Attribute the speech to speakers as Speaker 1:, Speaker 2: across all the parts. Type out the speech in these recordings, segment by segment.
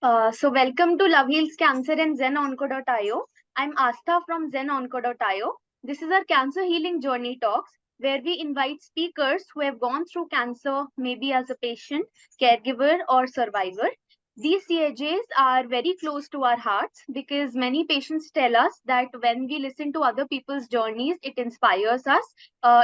Speaker 1: So welcome to Love Heals Cancer and ZenOnco.io. I'm Astha from ZenOnco.io. This is our cancer healing journey talks where we invite speakers who have gone through cancer, maybe as a patient, caregiver, or survivor. These CAJs are very close to our hearts because many patients tell us that when we listen to other people's journeys, it inspires us,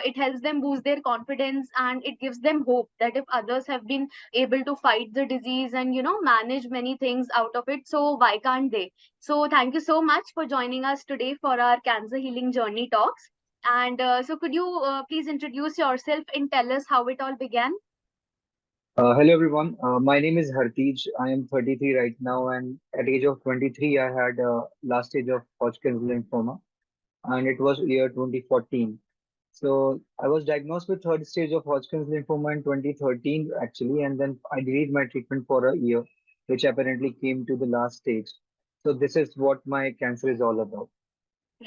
Speaker 1: it helps them boost their confidence, and it gives them hope that if others have been able to fight the disease and manage many things out of it, so why can't they? So thank you so much for joining us today for our cancer healing journey talks. And so could you please introduce yourself and tell us how it all began?
Speaker 2: Hello everyone. My name is Harteij. I am 33 right now, and at age of 23, I had last stage of Hodgkin's lymphoma, and it was year 2014. So I was diagnosed with third stage of Hodgkin's lymphoma in 2013 actually, and then I delayed my treatment for a year, which apparently came to the last stage. So this is what my cancer is all about.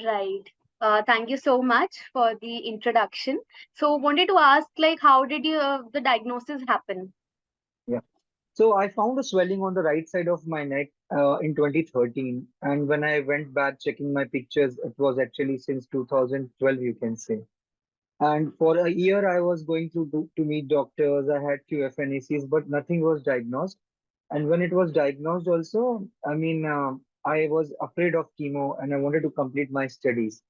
Speaker 1: Right. Thank you so much for the introduction. So wanted to ask, like, how did you the diagnosis happen?
Speaker 2: Yeah. So I found a swelling on the right side of my neck in 2013, and when I went back checking my pictures, it was actually since 2012, you can say. And for a year, I was going to meet doctors. I had few FNACs, but nothing was diagnosed. And when it was diagnosed, also, I was afraid of chemo and I wanted to complete my studies.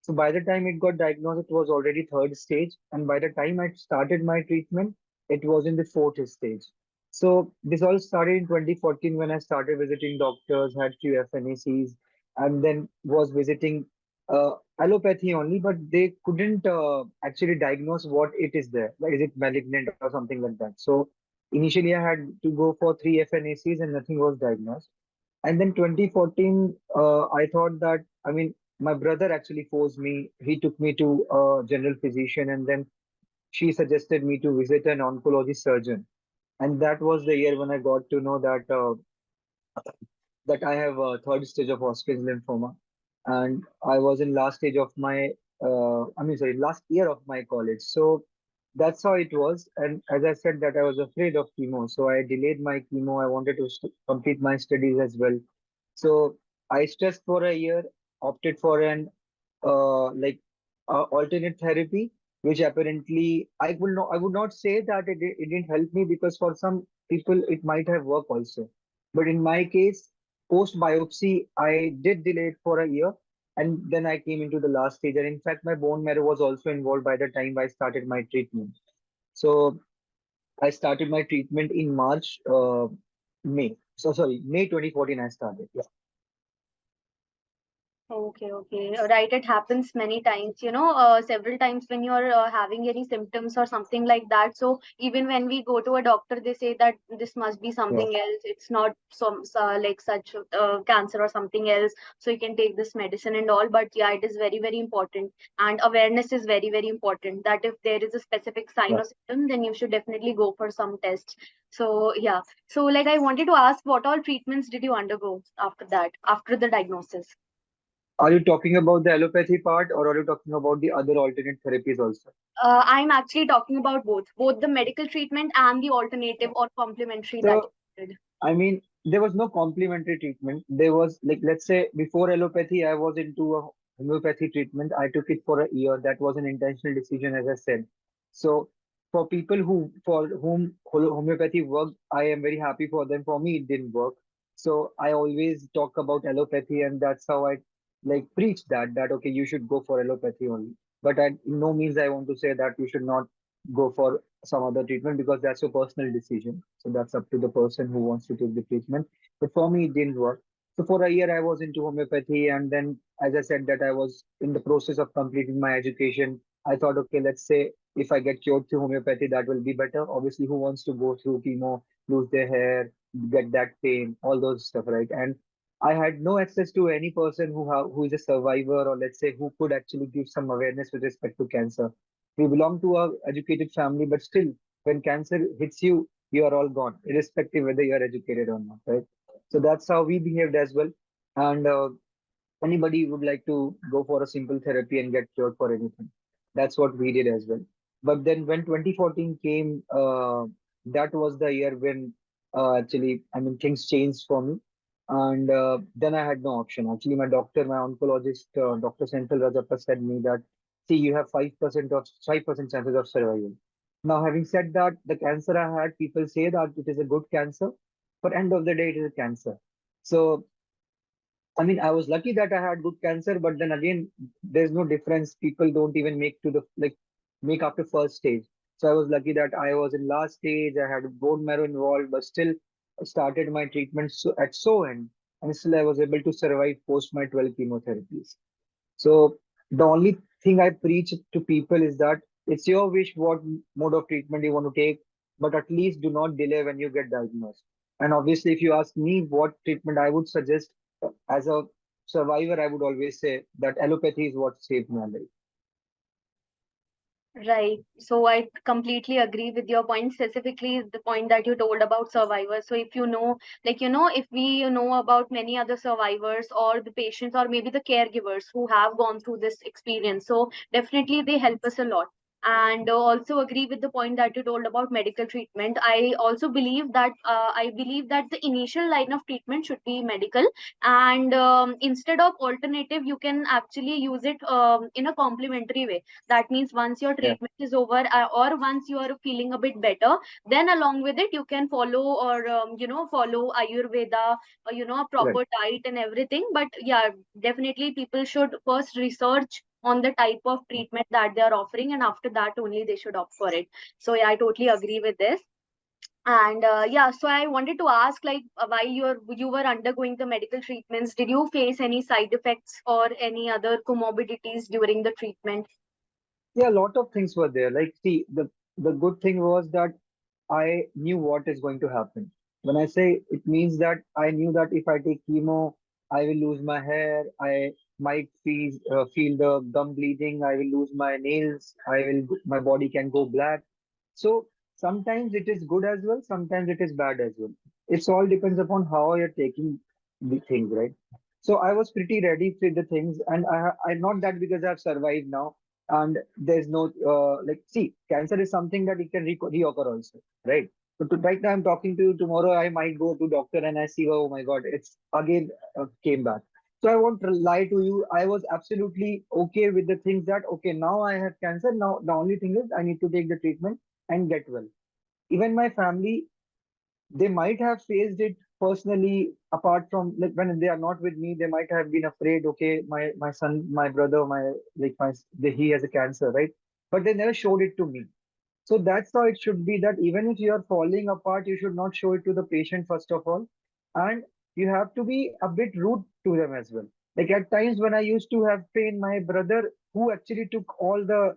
Speaker 2: So by the time it got diagnosed, it was already third stage. And by the time I started my treatment, it was in the fourth stage. So this all started in 2014 when I started visiting doctors, had few FNACs, and then was visiting allopathy only, but they couldn't actually diagnose what it is there. Like, is it malignant or something like that? So initially I had to go for three FNACs and nothing was diagnosed. And then 2014, I thought that, my brother actually forced me. He took me to a general physician, and then she suggested me to visit an oncology surgeon. And that was the year when I got to know that I have a third stage of Hodgkin's lymphoma, and I was in last stage of my, last year of my college. So that's how it was. And as I said, that I was afraid of chemo, so I delayed my chemo. I wanted to complete my studies as well. So I stressed for a year, opted for an alternate therapy, which apparently I would not say that it didn't help me, because for some people it might have worked also. But in my case, post biopsy, I did delay it for a year, and then I came into the last stage. And in fact, my bone marrow was also involved by the time I started my treatment. So I started my treatment in May. So sorry, May 2014 I started. Yeah.
Speaker 1: Okay, okay. Right, it happens many times, several times when you're having any symptoms or something like that. So even when we go to a doctor, they say that this must be
Speaker 2: Yeah.
Speaker 1: something else. It's not some like such cancer or something else. So you can take this medicine and all. But yeah, it is very, very important. And awareness is very, very important that if there is a specific sign
Speaker 2: Yeah.
Speaker 1: or symptom, then you should definitely go for some tests. So yeah. So like I wanted to ask, what all treatments did you undergo after that, after the diagnosis?
Speaker 2: Are you talking about the allopathy part, or are you talking about the other alternate therapies also?
Speaker 1: I'm actually talking about both the medical treatment and the alternative or complementary that
Speaker 2: So,
Speaker 1: you did.
Speaker 2: there was no complementary treatment. There was, like, let's say before allopathy, I was into a homeopathy treatment. I took it for a year. That was an intentional decision, as I said. So, for people for whom homeopathy worked, I am very happy for them. For me, it didn't work. So, I always talk about allopathy, and that's how I like preach that okay, you should go for allopathy only. But in no means I want to say that you should not go for some other treatment, because that's your personal decision. So that's up to the person who wants to take the treatment. But for me, it didn't work. So for a year, I was into homeopathy, and then, as I said, that I was in the process of completing my education. I thought, okay, let's say if I get cured through homeopathy, that will be better. Obviously, who wants to go through chemo, lose their hair, get that pain, all those stuff, right? And I had no access to any person who is a survivor, or let's say who could actually give some awareness with respect to cancer. We belong to a educated family, but still, when cancer hits you, you are all gone, irrespective whether you are educated or not, right? So that's how we behaved as well. And anybody would like to go for a simple therapy and get cured for anything. That's what we did as well. But then when 2014 came, that was the year when Actually, I mean, things changed for me. And then I had no option. Actually, my doctor, my oncologist, Dr. Senthil Rajappa said me that, see, you have 5% chances of survival. Now, having said that, the cancer I had, people say that it is a good cancer, but end of the day, it is a cancer. So I mean, I was lucky that I had good cancer, but then again, there's no difference. People don't even make to the make after first stage. So I was lucky that I was in last stage. I had bone marrow involved, but still I started my treatment at so end, and still I was able to survive post my 12 chemotherapies. So the only thing I preach to people is that it's your wish what mode of treatment you want to take, but at least do not delay when you get diagnosed. And obviously, if you ask me what treatment I would suggest as a survivor, I would always say that allopathy is what saved my life.
Speaker 1: Right. So I completely agree with your point, specifically the point that you told about survivors. So if you know, like, if we know about many other survivors or the patients or maybe the caregivers who have gone through this experience, so definitely they help us a lot. And also agree with the point that you told about medical treatment. I also believe that the initial line of treatment should be medical, and instead of alternative, you can actually use it in a complementary way. That means once your
Speaker 2: Yeah,
Speaker 1: treatment is over, or once you are feeling a bit better, then along with it you can follow, or follow ayurveda, or a
Speaker 2: right.
Speaker 1: proper diet and everything. But yeah, definitely people should first research on the type of treatment that they are offering, and after that only they should opt for it. So yeah, I totally agree with this. And yeah, so I wanted to ask, like, while you were undergoing the medical treatments, did you face any side effects or any other comorbidities during the treatment?
Speaker 2: Yeah, a lot of things were there. Like, see, the good thing was that I knew what is going to happen. When I say it means that I knew that if I take chemo, I will lose my hair. I might feel the gum bleeding. I will lose my nails. My body can go black. So sometimes it is good as well. Sometimes it is bad as well. It's all depends upon how you're taking the things, right? So I was pretty ready with the things, and I'm not that because I've survived now, and there's no see, cancer is something that it can reoccur also, right? So right now I'm talking to you, tomorrow I might go to doctor and I see, oh my god, it's again came back. So I won't lie to you, I was absolutely okay with the things that okay, now I have cancer, now the only thing is I need to take the treatment and get well. Even my family, they might have faced it personally apart from, like, when they are not with me, they might have been afraid, okay, my son, my brother, he has a cancer, right? But they never showed it to me. So that's how it should be, that even if you are falling apart, you should not show it to the patient first of all. And you have to be a bit rude to them as well. Like at times when I used to have pain, my brother, who actually took all the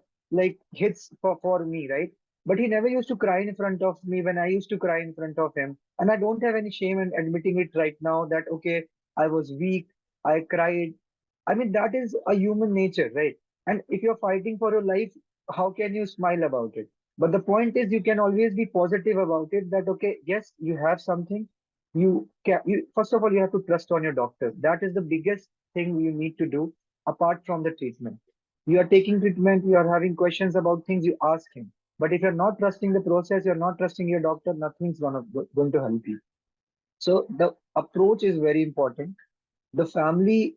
Speaker 2: hits for me, right? But he never used to cry in front of me when I used to cry in front of him. And I don't have any shame in admitting it right now that, okay, I was weak, I cried. I mean, that is a human nature, right? And if you're fighting for your life, how can you smile about it? But the point is, you can always be positive about it. That okay, yes, you have something. You can. You first of all, you have to trust on your doctor. That is the biggest thing you need to do. Apart from the treatment, you are taking treatment. You are having questions about things. You ask him. But if you're not trusting the process, you're not trusting your doctor. Nothing's going to help you. So the approach is very important. The family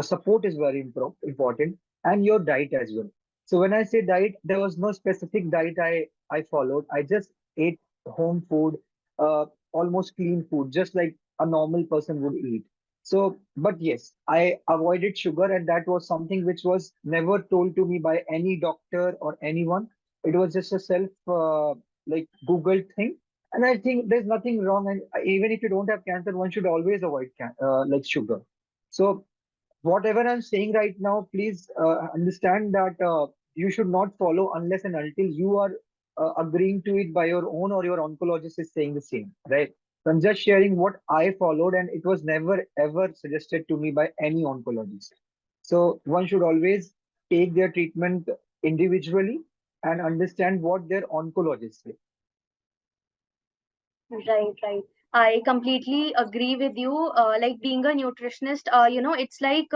Speaker 2: support is very important, and your diet as well. So when I say diet, there was no specific diet I followed. I just ate home food, almost clean food, just like a normal person would eat. So but yes, I avoided sugar, and that was something which was never told to me by any doctor or anyone. It was just a self googled thing. And I think there's nothing wrong, and even if you don't have cancer, one should always avoid sugar. So whatever I'm saying right now, please understand that you should not follow unless and until you are agreeing to it by your own or your oncologist is saying the same, right? So I'm just sharing what I followed, and it was never ever suggested to me by any oncologist. So one should always take their treatment individually and understand what their oncologist say.
Speaker 1: Right, right. I completely agree with you. Like being a nutritionist, it's like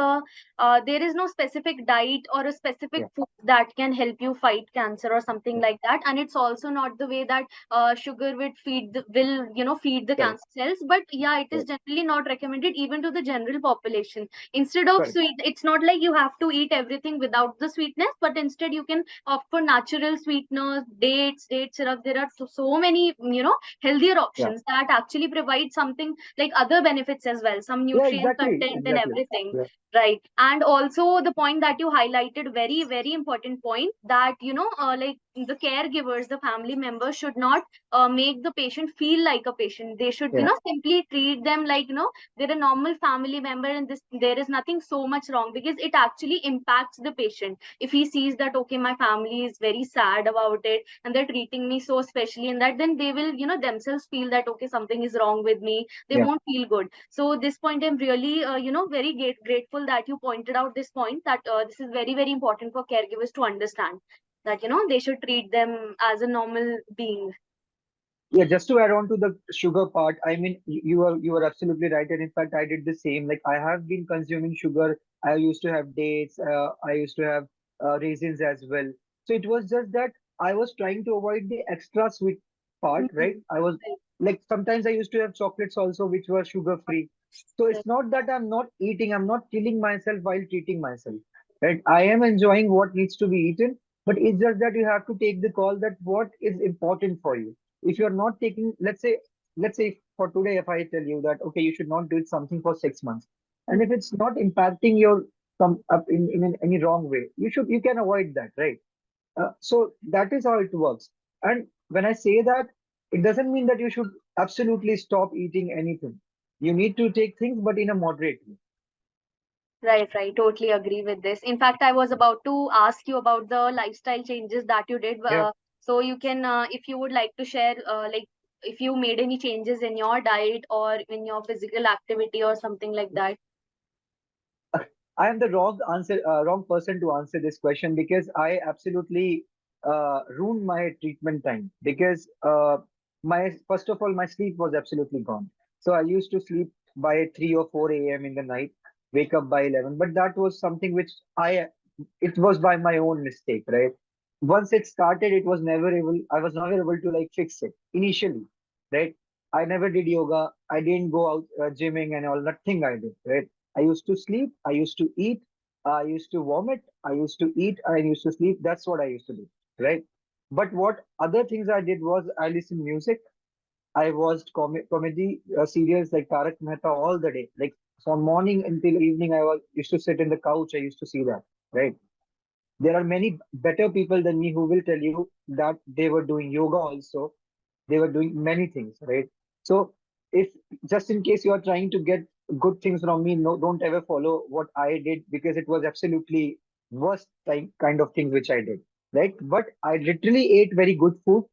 Speaker 1: there is no specific diet or a specific
Speaker 2: Yeah,
Speaker 1: food that can help you fight cancer or something
Speaker 2: yeah,
Speaker 1: like that. And it's also not the way that sugar will feed the
Speaker 2: correct,
Speaker 1: cancer cells. But yeah, it is
Speaker 2: correct,
Speaker 1: generally not recommended even to the general population. Instead of
Speaker 2: correct.
Speaker 1: sweet, it's not like you have to eat everything without the sweetness, but instead you can opt for natural sweeteners, dates, date syrup. There are so many, healthier
Speaker 2: Yeah,
Speaker 1: options that actually provide something like other benefits as well, some
Speaker 2: yeah,
Speaker 1: nutrient
Speaker 2: exactly,
Speaker 1: content and
Speaker 2: exactly.
Speaker 1: everything.
Speaker 2: Yeah,
Speaker 1: Right. And also the point that you highlighted, very very important point, that like the caregivers, the family members should not make the patient feel like a patient. They should
Speaker 2: yeah,
Speaker 1: simply treat them like they're a normal family member, and this there is nothing so much wrong, because it actually impacts the patient if he sees that okay, my family is very sad about it and they're treating me so specially, and that then they will themselves feel that okay, something is wrong with me. They
Speaker 2: yeah.
Speaker 1: won't feel good. So this point, I'm really very grateful that you pointed out this point, that this is very very important for caregivers to understand, that they should treat them as a normal being.
Speaker 2: Yeah, just to add on to the sugar part, I mean, you are absolutely right, and in fact, I did the same. Like I have been consuming sugar. I used to have dates. I used to have raisins as well. So it was just that I was trying to avoid the extra sweet part, right?
Speaker 1: Mhm.
Speaker 2: I was
Speaker 1: Right,
Speaker 2: like sometimes I used to have chocolates also, which were sugar free. So
Speaker 1: right,
Speaker 2: it's not that I'm not eating. I'm not killing myself while treating myself, right? I am enjoying what needs to be eaten, but it's just that you have to take the call that what is important for you. If you're not taking, let's say for today, if I tell you that okay, you should not do something for 6 months, and if it's not impacting your some up in any wrong way, you can avoid that, right? So that is how it works. And when I say that, it doesn't mean that you should absolutely stop eating anything. You need to take things, but in a moderate way.
Speaker 1: right. Totally agree with this. In fact, I was about to ask you about the lifestyle changes that you did.
Speaker 2: Yeah.
Speaker 1: So you can, if you would like to share, like if you made any changes in your diet or in your physical activity or something like that.
Speaker 2: I am the wrong person to answer this question because I absolutely ruined my treatment time because my first of all my sleep was absolutely gone. So I used to sleep by 3 or 4 a.m. in the night, wake up by 11. But that was something which it was by my own mistake, right? Once it started, I was never able to like fix it initially, right? I never did yoga. I didn't go out gymming and all. Nothing I did, right? I used to sleep. I used to eat. I used to vomit. I used to eat. I used to sleep. That's what I used to do, right? But what other things I did was I listened music. I watched comedy serials like Tarak Mehta all the day. Like from morning until evening, I was used to sit in the couch. I used to see that, right? There are many better people than me who will tell you that they were doing yoga also. They were doing many things, right? So if just in case you are trying to get good things from me, no, don't ever follow what I did because it was absolutely worst kind of things which I did, right? But I literally ate very good food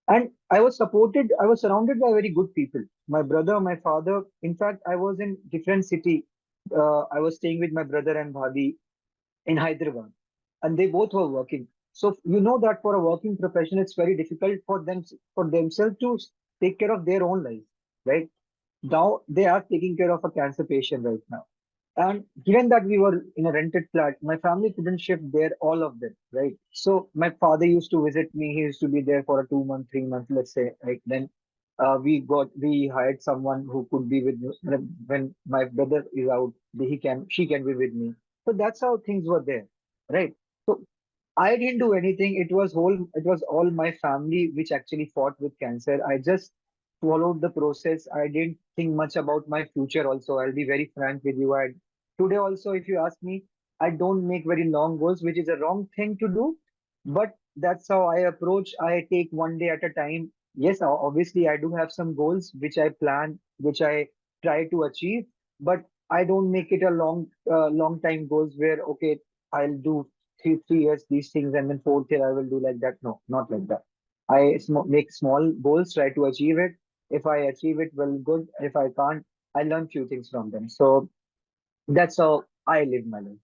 Speaker 2: and I was surrounded by very good people. My brother, my father. In fact, I was in different city. I was staying with my brother and bhabi in Hyderabad, and they both were working. So you know that for a working profession, it's very difficult for themselves to take care of their own life, right? Now they are taking care of a cancer patient right now. And given that we were in a rented flat, my family couldn't shift there, all of them, right? So my father used to visit me. He used to be there for a 2 month, 3 month, let's say, right? Then we hired someone who could be with me when my brother is out. She can be with me. So that's how things were there, right? So I didn't do anything. It was all my family which actually fought with cancer. I just followed the process. I didn't think much about my future also. I'll be very frank with you. Today also, if you ask me, I don't make very long goals, which is a wrong thing to do. But that's how I approach. I take one day at a time. Yes, obviously I do have some goals which I plan, which I try to achieve, but I don't make it a long time goals where okay, I'll do 3 years these things and then fourth year I will do like that. No, not like that. Make small goals, try to achieve it. If I achieve it, well, good. If I can't, I learn few things from them. So that's how I live my life.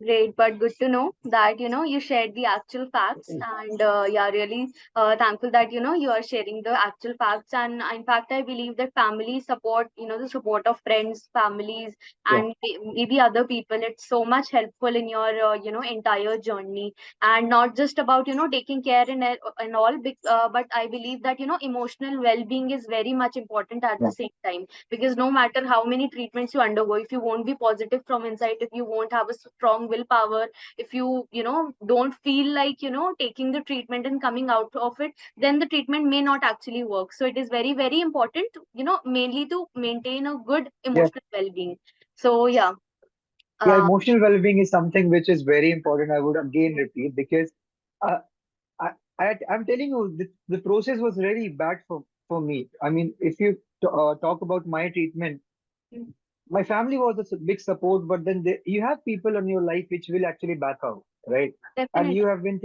Speaker 1: Great, but good to know that you shared the actual facts, and yeah, really thankful that you are sharing the actual facts. And in fact, I believe that family support, the support of friends, families,
Speaker 2: Yeah,
Speaker 1: and maybe other people, it's so much helpful in your entire journey, and not just about taking care and all, but I believe that emotional well-being is very much important at
Speaker 2: yeah,
Speaker 1: the same time, because no matter how many treatments you undergo, if you won't be positive from inside, if you won't have a strong willpower, if you don't feel like taking the treatment and coming out of it, then the treatment may not actually work. So it is very very important mainly to maintain a good
Speaker 2: yeah.
Speaker 1: emotional well-being. So yeah.
Speaker 2: Yeah,
Speaker 1: uh,
Speaker 2: emotional well-being is something which is very important. I would again repeat because uh, I'm telling you, the process was really bad for me. I mean, if you talk about my treatment, my family was a big support, but then you have people in your life which will actually back out, right? And
Speaker 1: Definitely.
Speaker 2: you have been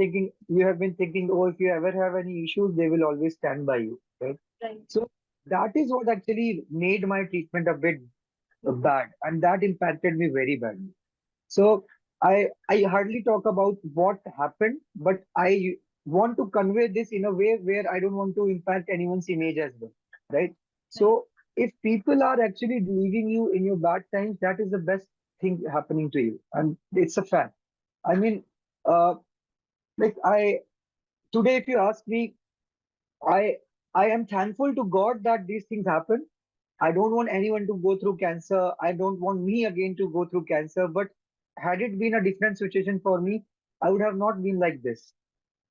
Speaker 2: thinking, oh, if you ever have any issues, they will always stand by you, right?
Speaker 1: Right.
Speaker 2: So that is what actually made my treatment a bit
Speaker 1: Mhm.
Speaker 2: bad, and that impacted me very badly. So I hardly talk about what happened, but I want to convey this in a way where I don't want to impact anyone's image as well, right?
Speaker 1: Right.
Speaker 2: So if people are actually leaving you in your bad times, that is the best thing happening to you, and it's a fact. I mean, uh, like I today, if you ask me, I I am thankful to God that these things happen. I don't want anyone to go through cancer. I don't want me again to go through cancer. But had it been a different situation for me, I would have not been like this.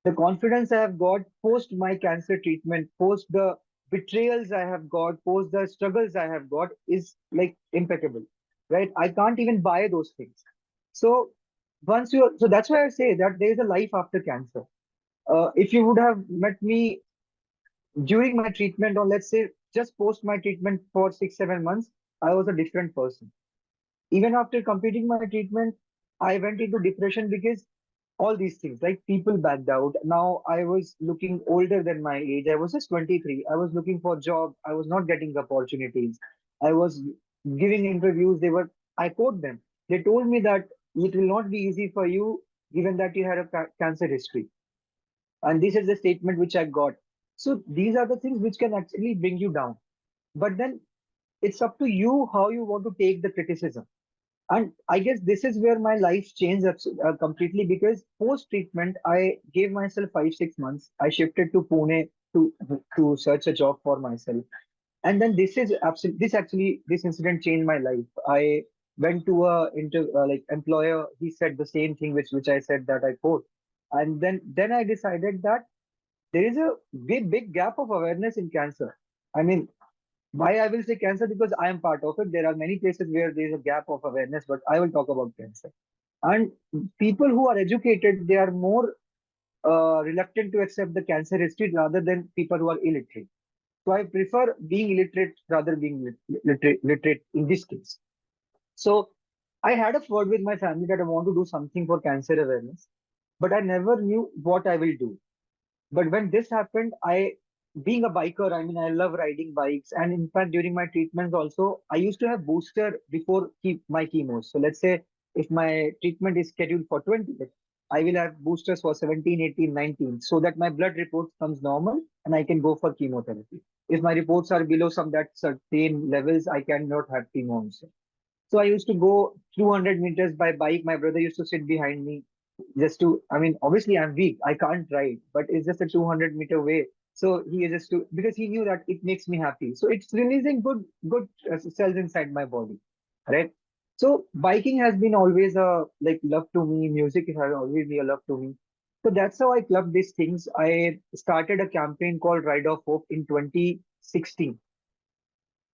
Speaker 2: The confidence I have got post my cancer treatment, post the betrayals I have got, post the struggles I have got is like impeccable, right? I can't even buy those things. So so that's why I say that there is a life after cancer. If you would have met me during my treatment, or let's say just post my treatment for 6 7 months, I was a different person. Even after completing my treatment, I went into depression because all these things, like people backed out. Now I was looking older than my age. I was just 23. I was looking for job. I was not getting opportunities. I was giving interviews. I quote them. They told me that it will not be easy for you given that you had a cancer history. And this is the statement which I got. So these are the things which can actually bring you down. But then it's up to you how you want to take the criticism. And I guess this is where my life changed completely because post treatment, I gave myself 5 6 months. I shifted to Pune to search a job for myself. And then this incident changed my life. I went to like employer. He said the same thing which I said that I quote. And then I decided that there is a big gap of awareness in cancer. I mean, why I will say cancer because I am part of it. There are many places where there is a gap of awareness, but I will talk about cancer. And people who are educated, they are more reluctant to accept the cancer history rather than people who are illiterate. So I prefer being illiterate rather being literate in this case. So I had a word with my family that I want to do something for cancer awareness, but I never knew what I will do. But when this happened, being a biker, I mean, I love riding bikes. And in fact, during my treatments also, I used to have booster before my chemos. So let's say if my treatment is scheduled for 20, I will have boosters for 17, 18, 19, so that my blood report comes normal and I can go for chemotherapy. If my reports are below some that certain levels, I cannot have chemo also. So I used to go 200 meters by bike. My brother used to sit behind me I mean, obviously I'm weak. I can't ride, but it's just a 200-meter way. So he is just to, because he knew that it makes me happy. So it's releasing good cells inside my body, right? So biking has been always a like love to me. Music has always been a love to me. So that's how I clubbed these things. I started a campaign called Ride of Hope in 2016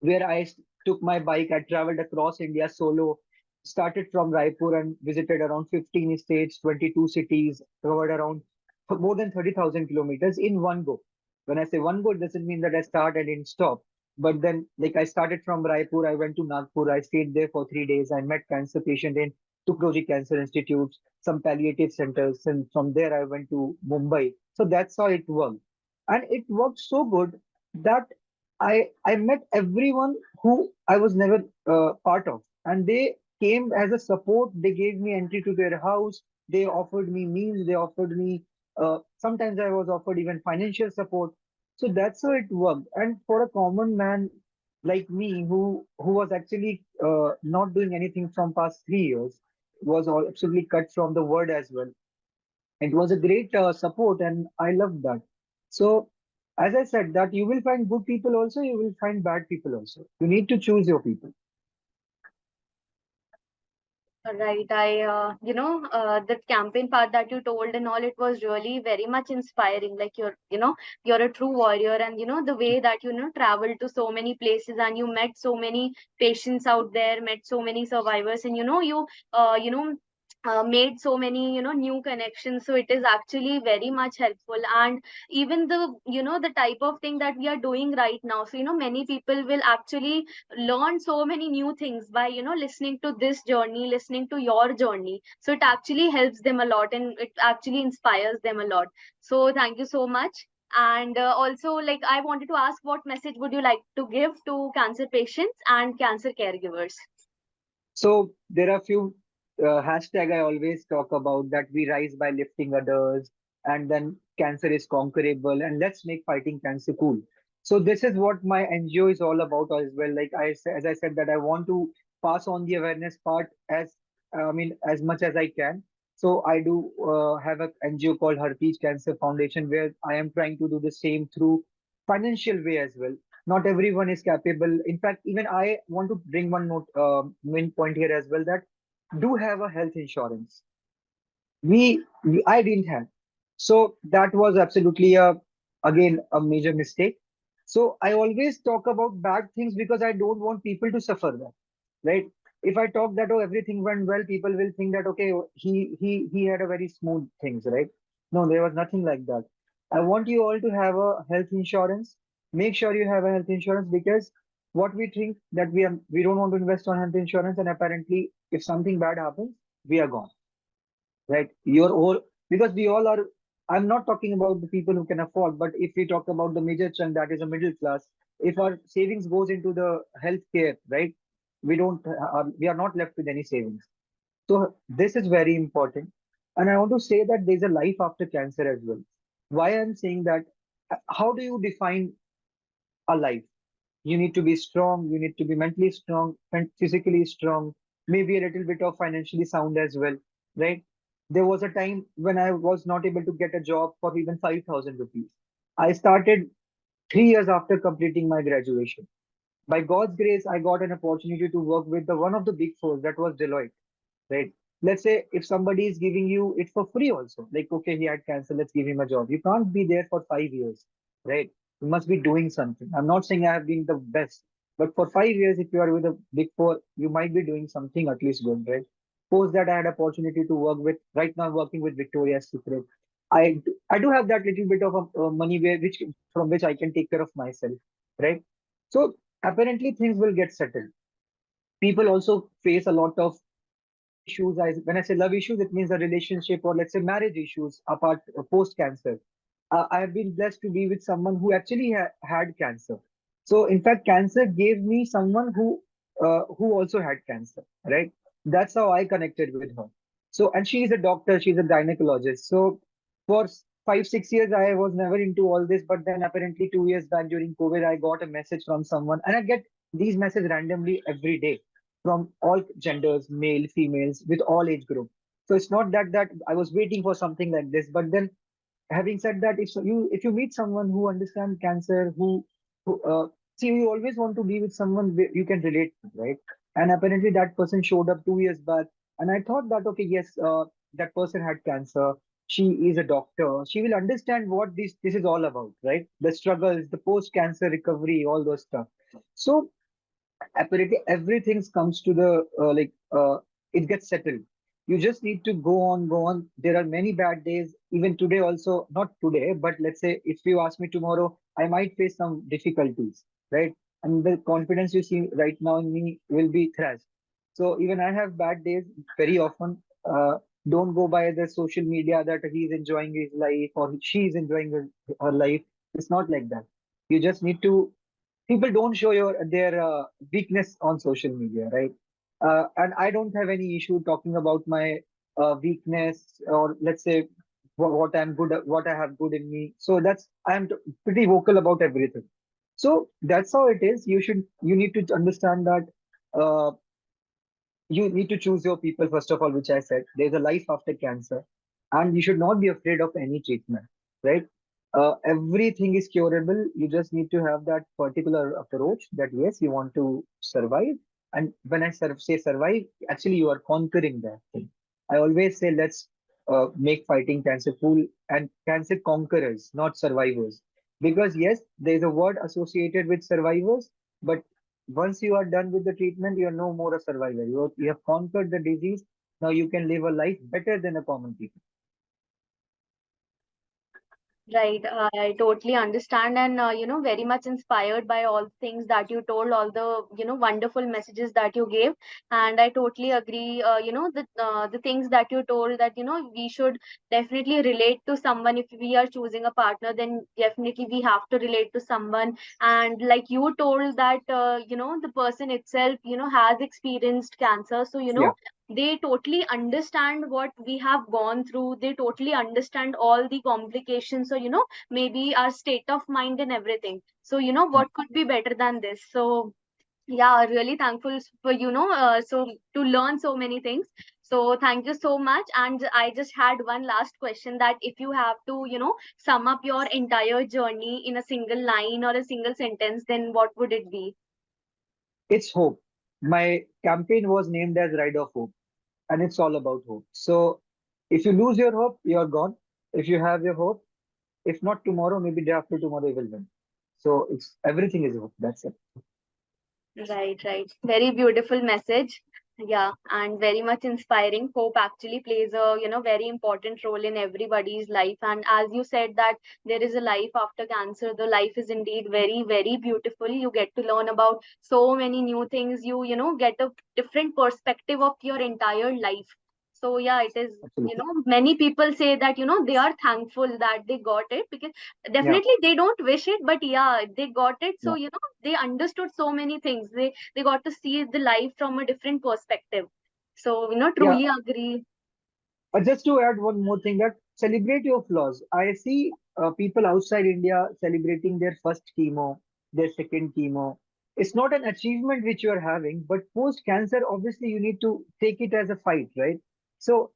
Speaker 2: where took my bike. I traveled across India solo, started from Raipur and visited around 15 states, 22 cities, covered around more than 30,000 kilometers in one go. When I say one go, it doesn't mean that I start and didn't stop. But then, like I started from Raipur, I went to Nagpur, I stayed there for 3 days. I met cancer patient in Tukroj Cancer Institutes, some palliative centers, and from there I went to Mumbai. So that's how it worked. And it worked so good that I met everyone who I was never part of, and they came as a support. They gave me entry to their house. They offered me meals. They offered me, sometimes I was offered even financial support. So that's how it worked. And for a common man like me, who was actually not doing anything from past 3 years, was all absolutely cut from the word as well. It was a great support, and I loved that. So, as I said, that you will find good people also, you will find bad people also. You need to choose your people.
Speaker 1: Right. That campaign part that you told and all, it was really very much inspiring. Like you're a true warrior, and the way that traveled to so many places and you met so many patients out there, met so many survivors, and made so many new connections. So it is actually very much helpful. And even the type of thing that we are doing right now, so many people will actually learn so many new things by listening to this journey, listening to your journey. So it actually helps them a lot, and it actually inspires them a lot. So thank you so much. And also, like, I wanted to ask, what message would you like to give to cancer patients and cancer caregivers?
Speaker 2: So there are few hashtag I always talk about, that we rise by lifting others, and then cancer is conquerable, and let's make fighting cancer cool. So this is what my NGO is all about as well. Like as I said, that I want to pass on the awareness part as, I mean, as much as I can. So I do have a NGO called Harteij Cancer Foundation, where I am trying to do the same through financial way as well. Not everyone is capable. In fact, even I want to bring one more main point here as well, that do have a health insurance. I didn't have. So that was absolutely again a major mistake. So I always talk about bad things because I don't want people to suffer that, right? If I talk that, oh, everything went well, people will think that, okay, oh, he had a very smooth things, right? No, there was nothing like that. I want you all to have a health insurance. Make sure you have a health insurance, because what we think that we don't want to invest on health insurance, and apparently if something bad happens, we are gone, right? You're all, because we all are. I'm not talking about the people who can afford, but if we talk about the major chunk, that is a middle class, if our savings goes into the healthcare, right, we are not left with any savings. So this is very important. And I want to say that there's a life after cancer as well. Why I'm saying that, how do you define a life? You need to be strong, you need to be mentally strong and physically strong, maybe a little bit of financially sound as well, right? There was a time when I was not able to get a job for even 5,000 rupees. I started 3 years after completing my graduation. By God's grace, I got an opportunity to work with the one of the big four, that was Deloitte, right? Let's say if somebody is giving you it for free also, like, okay, he had cancer, let's give him a job. You can't be there for 5 years, right? You must be doing something. I'm not saying I have been the best, but for 5 years, if you are with a big four, you might be doing something at least good, right? Post that, I had opportunity to work with, right now I'm working with Victoria's Secret. I do have that little bit of money where which from which I can take care of myself, right? So apparently things will get settled. People also face a lot of love issues. When I say love issues, it means a relationship or let's say marriage issues apart post cancer. I have been blessed to be with someone who actually had cancer. So in fact, cancer gave me someone who also had cancer, right? That's how I connected with her. So, and she is a doctor, she's a gynecologist. So for 5 6 years, I was never into all this, but then apparently 2 years back during COVID, I got a message from someone, and I get these messages randomly every day from all genders, male, females, with all age group. So it's not that I was waiting for something like this. But then, having said that, if you meet someone who understands cancer, who see, you always want to be with someone you can relate to, right? And apparently that person showed up 2 years back, and I thought that, okay, yes, that person had cancer. She is a doctor. She will understand what this is all about, right? The struggles, the post cancer recovery, all those stuff. So apparently everything comes to the it gets settled. You just need to go on. There are many bad days, even today also. Not today, but let's say if you ask me tomorrow, I might face some difficulties, right? And the confidence you see right now in me will be thrashed. So even I have bad days very often. Don't go by the social media that he's enjoying his life or she's enjoying her life. It's not like that. You just need to, people don't show their weakness on social media, right? And I don't have any issue talking about my weakness, or let's say what I'm good at, what I have good in me. So pretty vocal about everything. So that's how it is. You need to understand that uh, you need to choose your people first of all, which I said. There's a life after cancer, and you should not be afraid of any treatment, right? Everything is curable. You just need to have that particular approach that yes, you want to survive. And when I say survive, actually you are conquering that thing. I always say let's make fighting cancer cool and cancer conquerors, not survivors. Because yes, there's a word associated with survivors, but once you are done with the treatment, you are no more a survivor. You have conquered the disease. Now you can live a life better than a common people.
Speaker 1: Right, I totally understand, and very much inspired by all the things that you told, all the wonderful messages that you gave, and I totally agree. The things that you told, that we should definitely relate to someone. If we are choosing a partner, then definitely we have to relate to someone. And like you told that the person itself has experienced cancer, so
Speaker 2: Yeah,
Speaker 1: they totally understand what we have gone through. They totally understand all the complications, so maybe our state of mind and everything. So
Speaker 2: yeah.
Speaker 1: what could be better than this? So yeah, really thankful for so to learn so many things. So thank you so much. And I just had one last question, that if you have to sum up your entire journey in a single line or a single sentence, then what would it be?
Speaker 2: It's hope. My campaign was named as Ride of Hope, and it's all about hope. So if you lose your hope, you're gone. If you have your hope, if not tomorrow, maybe day after tomorrow, you will win. So it's everything is hope. That's it.
Speaker 1: Right, right. Very beautiful message. Yeah, and very much inspiring. Hope actually plays a, very important role in everybody's life. And as you said that there is a life after cancer, the life is indeed very, very beautiful. You get to learn about so many new things. Get a different perspective of your entire life. So yeah, it is,
Speaker 2: Absolutely.
Speaker 1: many people say that, they are thankful that they got it, because
Speaker 2: Yeah,
Speaker 1: definitely they don't wish it, but yeah, they got it. So
Speaker 2: yeah,
Speaker 1: they understood so many things. They got to see the life from a different perspective. So
Speaker 2: yeah.
Speaker 1: truly agree.
Speaker 2: Just to add one more thing, that celebrate your flaws. I see people outside India celebrating their first chemo, their second chemo. It's not an achievement which you are having, but post cancer, obviously, you need to take it as a fight, right? So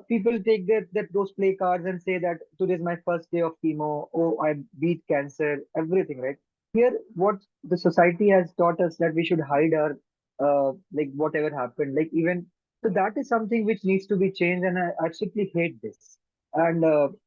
Speaker 2: people take those play cards and say that today's my first day of chemo. Oh, I beat cancer, everything, right? Here, what the society has taught us, that we should hide our like whatever happened, like even so that is something which needs to be changed, and I absolutely hate this. And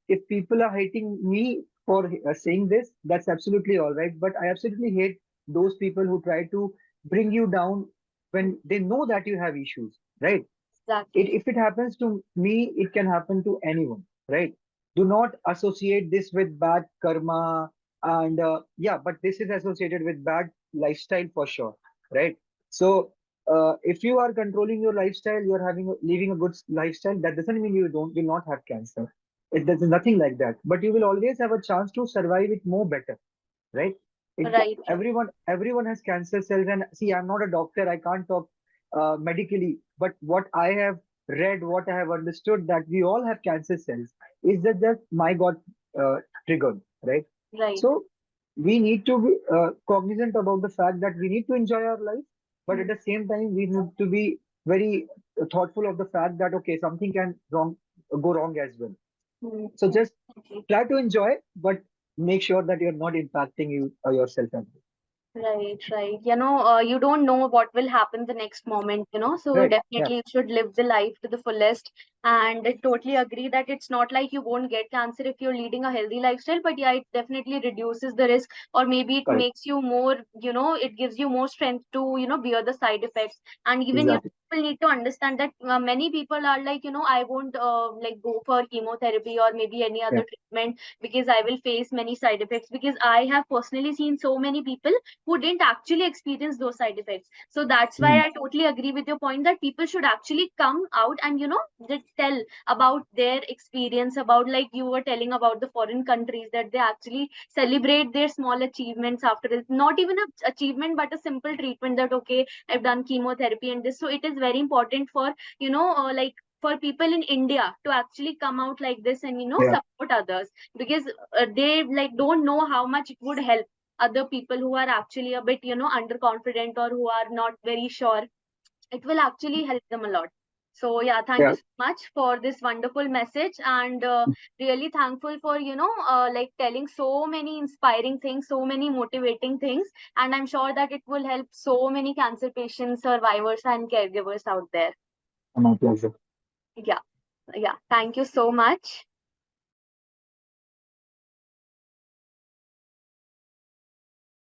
Speaker 2: if people are hating me for saying this, that's absolutely all right. But I absolutely hate those people who try to bring you down when they know that you have issues, right?
Speaker 1: Exactly.
Speaker 2: If it happens to me, it can happen to anyone, right? Do not associate this with bad karma. And yeah, but this is associated with bad lifestyle for sure, right? So if you are controlling your lifestyle, you are living a good lifestyle, that doesn't mean you don't will not have cancer. There's nothing like that, but you will always have a chance to survive it more better, right?
Speaker 1: Right, right.
Speaker 2: Everyone has cancer cells, and see, I'm not a doctor, I can't talk medically, but what I have read, what I have understood, that we all have cancer cells. Is that my got uh, triggered, right?
Speaker 1: Right.
Speaker 2: So we need to be cognizant about the fact that we need to enjoy our life, but at
Speaker 1: Mm,
Speaker 2: the same time we need to be very thoughtful of the fact that okay, something can go wrong as well.
Speaker 1: mm,
Speaker 2: So
Speaker 1: mm.
Speaker 2: just
Speaker 1: Okay.
Speaker 2: try to enjoy, but make sure that you're not impacting you or yourself as well.
Speaker 1: Right, right. You don't know what will happen the next moment, so
Speaker 2: Right. Yeah.
Speaker 1: definitely you should live the life to the fullest. And I totally agree that it's not like you won't get cancer if you're leading a healthy lifestyle, but yeah, it definitely reduces the risk, or maybe it
Speaker 2: Correct.
Speaker 1: makes you more, it gives you more strength to, bear the side effects. And even,
Speaker 2: Exactly.
Speaker 1: people need to understand that many people are like, I won't like go for chemotherapy or maybe any
Speaker 2: Yeah.
Speaker 1: other treatment because I will face many side effects, because I have personally seen so many people who didn't actually experience those side effects. So that's why
Speaker 2: Mm.
Speaker 1: I totally agree with your point that people should actually come out and just tell about their experience, about like you were telling about the foreign countries, that they actually celebrate their small achievements after it, not even a achievement but a simple treatment, that okay, I've done chemotherapy and this. So it is very important for like for people in India to actually come out like this and
Speaker 2: Yeah.
Speaker 1: support others, because they like don't know how much it would help other people who are actually a bit underconfident or who are not very sure. It will actually help them a lot. So yeah, thank you
Speaker 2: Yeah.
Speaker 1: so much for this wonderful message, and really thankful for like telling so many inspiring things, so many motivating things, and I'm sure that it will help so many cancer patients, survivors, and caregivers out there.
Speaker 2: My pleasure.
Speaker 1: Yeah, yeah, thank you so much.